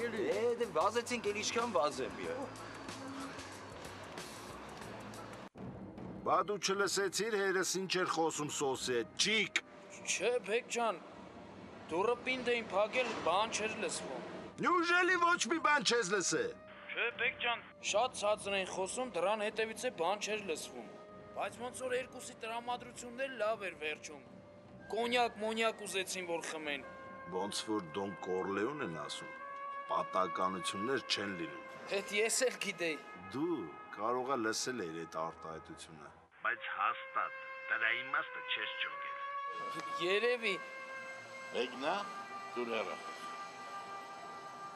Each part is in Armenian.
Դե վազեցինք, էլ ինչքան վազեմ։ Բա դու չլսեցիր հերս ինչ էր խոսում սոսի հետ, ճիկ։ Չէ, Բեկ ջան, դուռը պինդ էին փակել, բան չէր լսվում։ Նյուժելի ոչ մի բան չես լսե։ Չէ, Բեկ ջան, շատ ցածր էին խոսում, դրան հետևից է բան չէր լսվում։ Բայց ոնց որ երկուսի տրամադրությունն էլ լավ էր վերջում։ Կոնյակ ուզեցին որ խմեն։ Ոնց որ Դոն Կորլեոն են ասում, պատահականություններ չեն լինում։ Հետ ես էլ գիտեի։ Դու կարողա լսել էիր այդ արտահայտությունը, բայց հաստատ դրա իմաստը չես ճոգել։ Երևի։ Բեգնա, դու հեռա։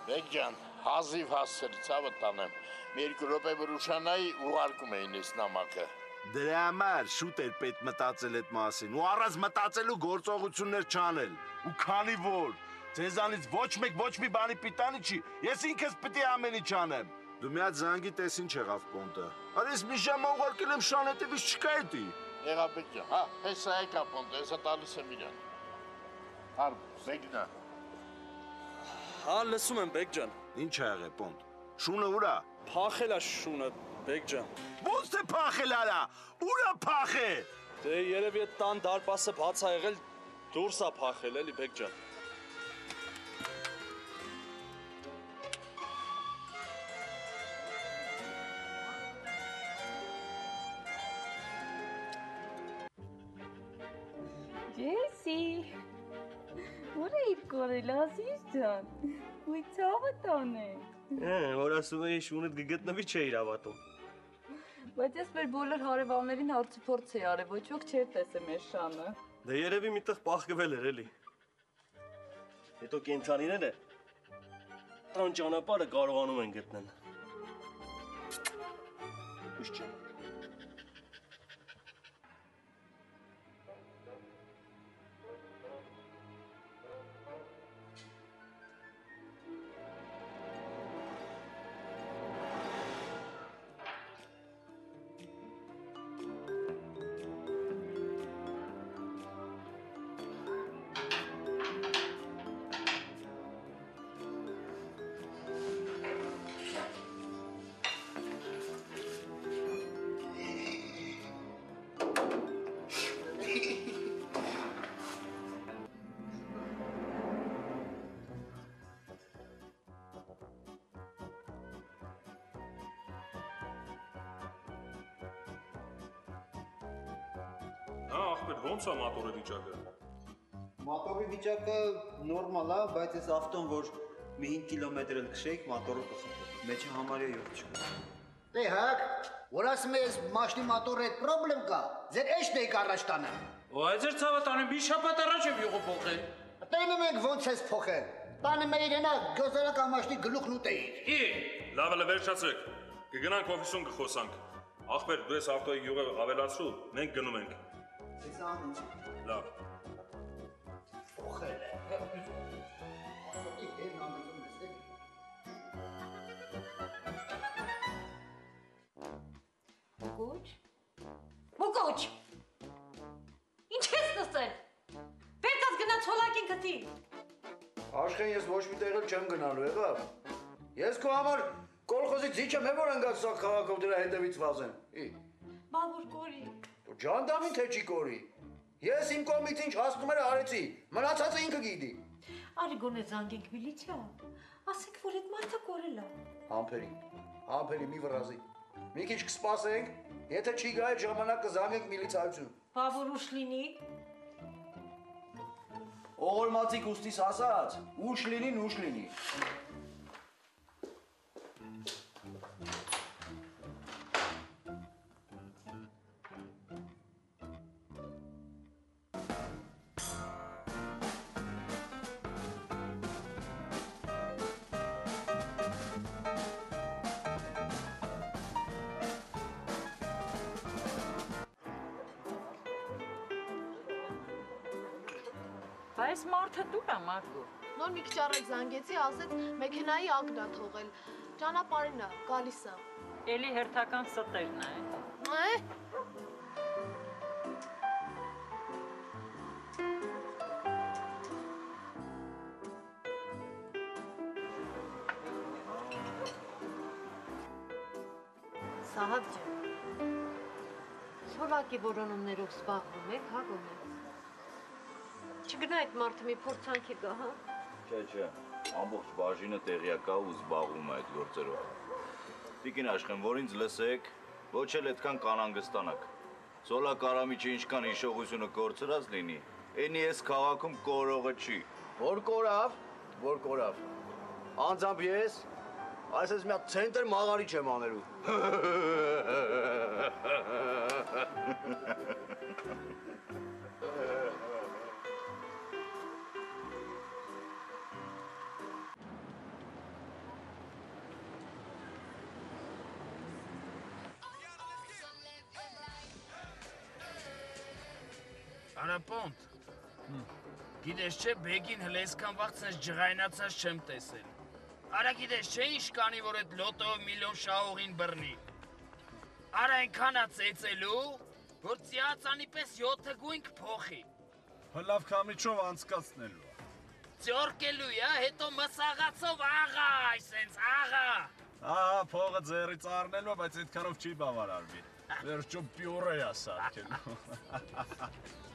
Բեկ ջան, հազիվ հասցրի ցավը տանեմ։ Մի երկու րոպե որ ուշանայի ուղարկում էին այս նամակը։ Դրա համար շուտ էր պետք մտածել այդ մասին ու առանց մտածելու գործողություններ չանել։ Ու քանի որ ձեզանից ոչ մեկ ոչ մի բանի պիտանի չի, ես ինքս պիտի ամեն ինչ անեմ։ Դու մի հատ զանգի տես ինչ եղավ Պոնտը։ Արի ես մի ժամ ուղարկել եմ շան հետևից չկա էդի։ Եղավ Բեկ ջան, հա, հեսա եկա Պոնտը, հեսա տալիս եմ իրան։ Արբ, Բեգնա։ Հա, լսում եմ Բեկ ջան։ Ինչ ա եղել Պոնտ։ Շունը ուրա։ Փախել է շունը, Բեկ ջան։ Ո՞նց է փախել արա։ Ուրա փախե։ Դե երևի այդ տան դարպասը բաց ա եղել, դուրս ա փախել էլի Բեկ ջան։ Ջեսի, ուր էիր կորել Ազիզ ջան, ու ցավը տանեք։ Որ ասում էի շունդ գտնվի չէիր հավատում։ Բայց ես մեր բոլոր հարևաններին հարցուփորձ էի արել, ոչ ոք չէր տեսել մեր շանը։ Դե երևի միտեղ պահկվել էր էլի։ Հետո կենցանիները տան ճանապարհը կարողանում են գտնել։ Ուշ ջան։ Հա, ախպեր, ոնց է մատորի վիճակը։ Մատորի վիճակը նորմալ է, բայց այս ավտոն, որ մի 5 կիլոմետր էլ քշեիք, մատորը կխփի։ Մեջը համարյա յուղ չկա։ Դե հակ, որ ասում ես մաշնի մատորը հետ պրոբլեմ կա, ձեր էշտ էիք առաջ տանեմ։ Ու այդ ձեր ցավը տանեմ, մի շաբաթ առաջ եմ յուղը փոխել։ Տենում ենք ոնց ես փոխել։ Տանը մեր իրենա գոզարական մաշնի գլուխն ուտեիք։ Լավ է, վերջացրեք։ Կգնանք օֆիսում կխոսանք։ Ախպեր, դու ես ավտոյի յուղը ավելացրու, մենք գնում ենք։ Ես անում։ Լավ։ Փոխել է։ Ասոտի հերն ամենում ես դեպի։ Մուկոչ, ինչ ես նսել, պետքաս գնաց հոլակին կտի։ Աշխեն ես ոչ մի տեղ էլ չեմ գնալու, եղավ։ Ես քո համար կոլխոզի ձիչ եմ, որ ընկած սա քաղաքով դրա հետևից վազեմ։ Բա որ կորի։ Դու ջանդամին թե չի կորի։ Ես իմ կողմից ինչ հասնում էր արեցի, մնացածը ինքը գիտի։ Արի գոնե զանգենք միլիցիա, ասենք որ այդ մարդը կորել է։ Համբերի մի վրազի։ Մի քիչ կսպասենք, եթե չի գա այդ ժամանակ կզանգենք միլիցիայություն։ Բա որ ուշ լինի։ Օղորմածիկ ուստիս ասած, ուշ լինի։ Այս մարդը դուր է Մարգո։ Նոր մի քիչ առաջ զանգեցի, ասեց մեքենայի ակն է թողել։ Ճանապարհին է, գալիս է։ Էլի հերթական ստերն է։ Սահակ ջան։ Սորակի որոնումներով զբաղվում եք, հա գոնե։ Չգնա այդ մարդը մի փորձանքի գա, հա։ Չէ, ամբողջ բաժինը տեղյակ է ու զբաղվում է այդ գործերով։ Տիկին Աշխեն, որ ինձ լսեք, ոչ էլ այդքան կանանգստանաք։ Զոլա Կարամիչը ինչքան հիշողությունը կորցրած լինի, այնի այս քաղաքում կորողը չի։ Որ կորավ։ Անձամբ ես այսպես մի հատ ցենտր մաղարիչ եմ աներու։ Արապոնտ, գիտես չէ, Բեգին հլեսքան վաղց ես ջղայնացած չեմ տեսել։ Արա գիտես չէ, ինչ կանի, որ այդ լոտով միլիոն շահողին բռնի։ Արա ենքանա ծեծելու, որ ծիածանի պես 7 գույնք փոխի։ Հլավ կամիչով անցկացնելու։ Ձորկելու է, հետո մսաղացով աղա, այսենց աղա։ Ահա, փողը ձեռից առնելու, բայց այդքանով չի բավարարվի։ Վերջում պյուրե է սարքելու։